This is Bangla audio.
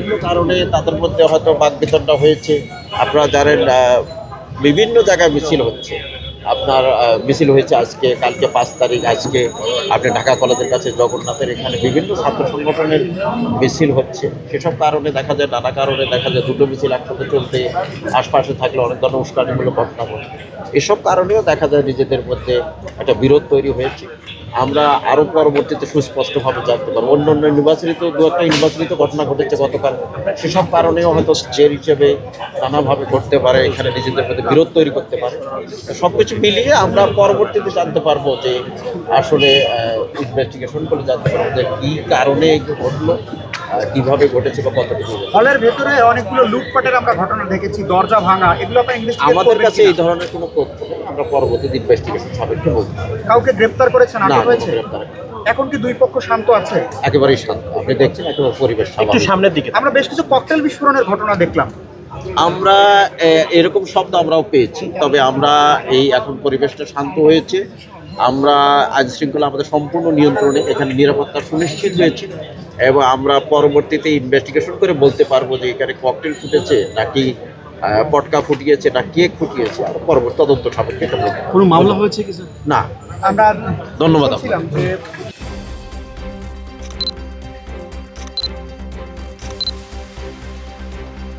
বিভিন্ন কারণে তাদের মধ্যে হয়তো বাকবিতণ্ডা হয়েছে। আপনারা জানেন বিভিন্ন জায়গায় মিছিল হচ্ছে। আপনার মিছিল হয়েছে আজকে, কালকে 5 তারিখ, আজকে আপনি ঢাকা কলেজের কাছে জগন্নাথের এখানে বিভিন্ন ছাত্র সংগঠনের মিছিল হচ্ছে। সেসব কারণে দেখা যায়, নানা কারণে দেখা যায় দুটো মিছিল একসাথে চলতে আশপাশে থাকলে অনেক ধরনের উস্কানিমূলক ঘটনা ঘটে। এসব কারণেও দেখা যায় নিজেদের মধ্যে একটা বিরোধ তৈরি হয়েছে। আমরা আরও পরবর্তীতে সুস্পষ্টভাবে জানতে পারবো। অন্য অন্য ইউনিভার্সিটিতেও দু একটা ইউনিভার্সিটিতে ঘটনা ঘটেছে গতকাল। সেসব কারণেও হয়তো জের হিসেবে নানাভাবে ঘটতে পারে, এখানে নিজেদের মধ্যে বিরোধ তৈরি করতে পারে। সব কিছু মিলিয়ে আমরা পরবর্তীতে জানতে পারবো যে আসলে ইনভেস্টিগেশন করে জানতে পারবো যে কী কারণে ঘটলো, কিভাবে ঘটেছে বা কতটুকু ঘটেছে। হলের ভেতরে অনেকগুলো লুটপাটের আমরা ঘটনা দেখেছি, দরজা ভাঙা, এগুলো আপনারা ইনভেস্টিগেট আমাদের করবেন কাছে কিনা? এই ধরনের কোনো তথ্য নেই। আমরা পরবর্তীতে ইনভেস্টিগেশন সাপেক্ষে বলবো। কাউকে গ্রেপ্তার করেছেন, না, আটক হয়েছে? গ্রেপ্তার এখন কি দুই পক্ষ শান্ত আছে? একেবারেই শান্ত। আপনি দেখছেন একেবারে পরিবেশ একটু স্বাভাবিক। সামনের দিকে। আমরা বেশ কিছু ককটেল বিস্ফোরণের ঘটনা দেখলাম। আমরা এরকম শব্দ আমরাও পেয়েছি, তবে আমরা এই এখন পরিবেশটা শান্ত হয়েছে। আমরা আইন শৃঙ্খলা আমাদের সম্পূর্ণ নিয়ন্ত্রণে, এখানে নিরাপত্তা সুনিশ্চিত হয়েছে এবং আমরা পরবর্তীতে ইনভেস্টিগেশন করে বলতে পারবো যে এখানে ককটেল ফুটেছে নাকি পটকা ফুটিয়েছে না কেক ফুটিয়েছে। আর পরবর্তী তদন্ত সাপেক্ষে এটা বলতে পারবো। কোনো মামলা হয়েছে কি স্যার? না। আমরা ধন্যবাদ বলছিলাম যে